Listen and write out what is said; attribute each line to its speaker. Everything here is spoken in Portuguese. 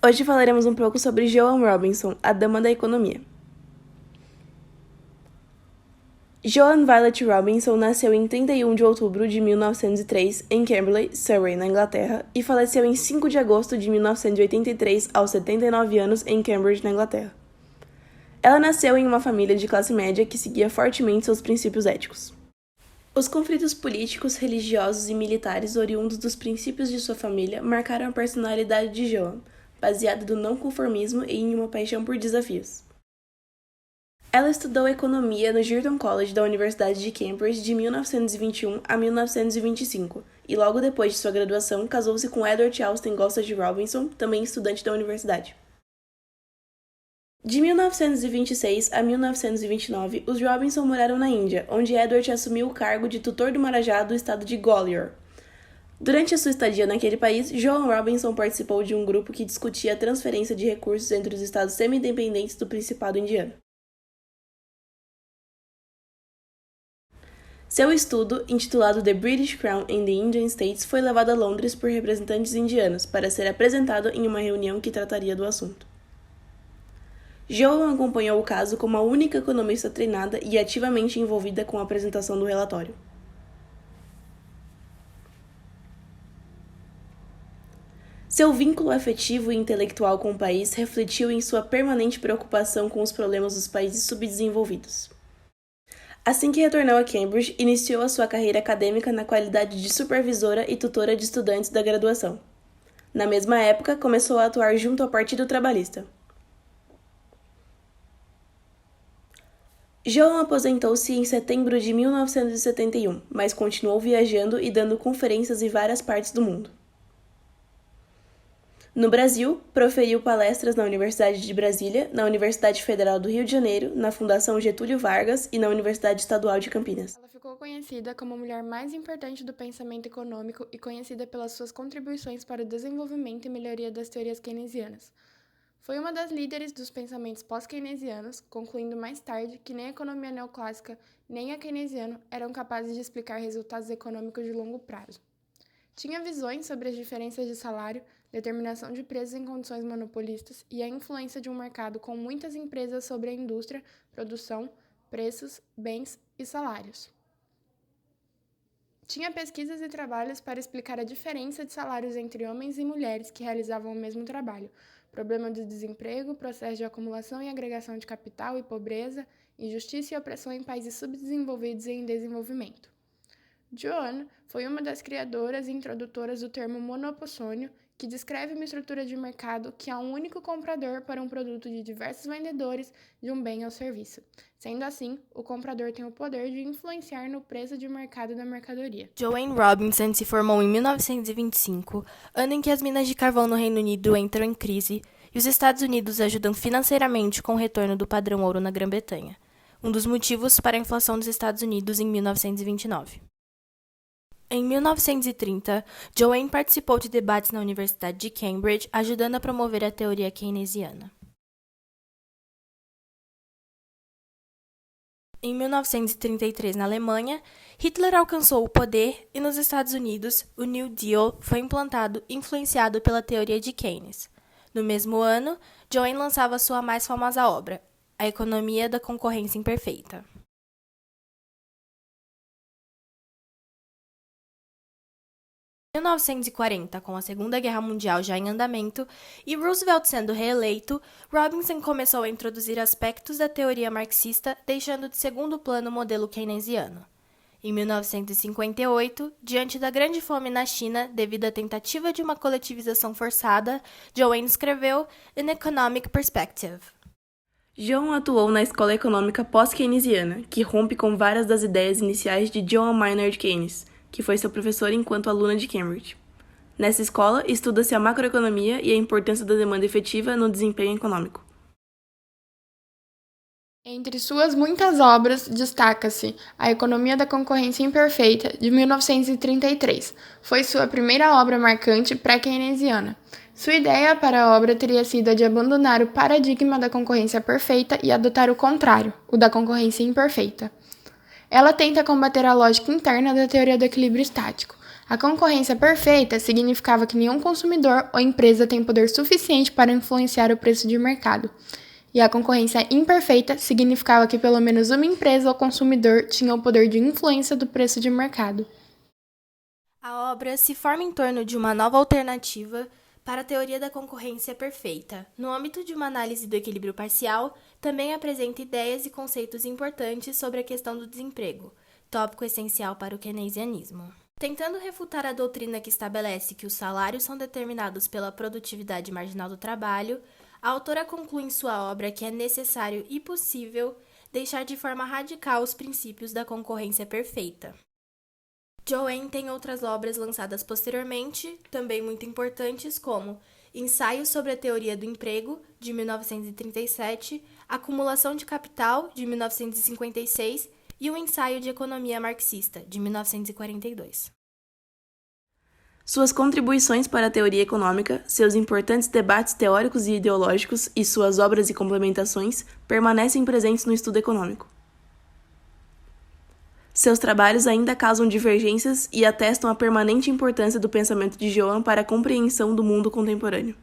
Speaker 1: Hoje falaremos um pouco sobre Joan Robinson, a dama da economia. Joan Violet Robinson nasceu em 31 de outubro de 1903 em Camberley, Surrey, na Inglaterra, e faleceu em 5 de agosto de 1983, aos 79 anos, em Cambridge, na Inglaterra. Ela nasceu em uma família de classe média que seguia fortemente seus princípios éticos. Os conflitos políticos, religiosos e militares oriundos dos princípios de sua família marcaram a personalidade de Joan, baseada no não-conformismo e em uma paixão por desafios. Ela estudou economia no Girton College da Universidade de Cambridge de 1921 a 1925 e logo depois de sua graduação casou-se com Edward Alston Gossage Robinson, também estudante da universidade. De 1926 a 1929, os Robinson moraram na Índia, onde Edward assumiu o cargo de tutor do Marajá do estado de Gwalior. Durante a sua estadia naquele país, Joan Robinson participou de um grupo que discutia a transferência de recursos entre os estados semi-independentes do Principado Indiano. Seu estudo, intitulado The British Crown in the Indian States, foi levado a Londres por representantes indianos para ser apresentado em uma reunião que trataria do assunto. Joan acompanhou o caso como a única economista treinada e ativamente envolvida com a apresentação do relatório. Seu vínculo afetivo e intelectual com o país refletiu em sua permanente preocupação com os problemas dos países subdesenvolvidos. Assim que retornou a Cambridge, iniciou a sua carreira acadêmica na qualidade de supervisora e tutora de estudantes da graduação. Na mesma época, começou a atuar junto ao Partido Trabalhista. Joan aposentou-se em setembro de 1971, mas continuou viajando e dando conferências em várias partes do mundo. No Brasil, proferiu palestras na Universidade de Brasília, na Universidade Federal do Rio de Janeiro, na Fundação Getúlio Vargas e na Universidade Estadual de Campinas.
Speaker 2: Ela ficou conhecida como a mulher mais importante do pensamento econômico e conhecida pelas suas contribuições para o desenvolvimento e melhoria das teorias keynesianas. Foi uma das líderes dos pensamentos pós-keynesianos, concluindo mais tarde que nem a economia neoclássica nem a keynesiana eram capazes de explicar resultados econômicos de longo prazo. Tinha visões sobre as diferenças de salário, determinação de preços em condições monopolistas e a influência de um mercado com muitas empresas sobre a indústria, produção, preços, bens e salários. Tinha pesquisas e trabalhos para explicar a diferença de salários entre homens e mulheres que realizavam o mesmo trabalho, problema de desemprego, processo de acumulação e agregação de capital e pobreza, injustiça e opressão em países subdesenvolvidos e em desenvolvimento. Joan foi uma das criadoras e introdutoras do termo monopossônio, que descreve uma estrutura de mercado que há um único comprador para um produto de diversos vendedores de um bem ou serviço. Sendo assim, o comprador tem o poder de influenciar no preço de mercado da mercadoria.
Speaker 3: Joan Robinson se formou em 1925, ano em que as minas de carvão no Reino Unido entram em crise e os Estados Unidos ajudam financeiramente com o retorno do padrão ouro na Grã-Bretanha, um dos motivos para a inflação dos Estados Unidos em 1929. Em 1930, Joan participou de debates na Universidade de Cambridge, ajudando a promover a teoria keynesiana. Em 1933, na Alemanha, Hitler alcançou o poder e nos Estados Unidos, o New Deal foi implantado influenciado pela teoria de Keynes. No mesmo ano, Joan lançava sua mais famosa obra, A Economia da Concorrência Imperfeita. Em 1940, com a Segunda Guerra Mundial já em andamento e Roosevelt sendo reeleito, Robinson começou a introduzir aspectos da teoria marxista, deixando de segundo plano o modelo keynesiano. Em 1958, diante da grande fome na China, devido à tentativa de uma coletivização forçada, Joan escreveu An Economic Perspective.
Speaker 1: Joan atuou na escola econômica pós-keynesiana, que rompe com várias das ideias iniciais de John Maynard Keynes, que foi seu professor enquanto aluna de Cambridge. Nessa escola, estuda-se a macroeconomia e a importância da demanda efetiva no desempenho econômico.
Speaker 2: Entre suas muitas obras, destaca-se A Economia da Concorrência Imperfeita, de 1933. Foi sua primeira obra marcante pré-keynesiana. Sua ideia para a obra teria sido a de abandonar o paradigma da concorrência perfeita e adotar o contrário, o da concorrência imperfeita. Ela tenta combater a lógica interna da teoria do equilíbrio estático, A concorrência perfeita significava que nenhum consumidor ou empresa tem poder suficiente para influenciar o preço de mercado. E a concorrência imperfeita significava que pelo menos uma empresa ou consumidor tinha o poder de influência do preço de mercado.
Speaker 3: A obra se forma em torno de uma nova alternativa para a teoria da concorrência perfeita. No âmbito de uma análise do equilíbrio parcial, também apresenta ideias e conceitos importantes sobre a questão do desemprego, tópico essencial para o keynesianismo. Tentando refutar a doutrina que estabelece que os salários são determinados pela produtividade marginal do trabalho, a autora conclui em sua obra que é necessário e possível deixar de forma radical os princípios da concorrência perfeita. Joanne tem outras obras lançadas posteriormente, também muito importantes, como Ensaio sobre a Teoria do Emprego, de 1937, Acumulação de Capital, de 1956, e o Ensaio de Economia Marxista, de 1942.
Speaker 1: Suas contribuições para a teoria econômica, seus importantes debates teóricos e ideológicos e suas obras e complementações permanecem presentes no estudo econômico. Seus trabalhos ainda causam divergências e atestam a permanente importância do pensamento de Joanne para a compreensão do mundo contemporâneo.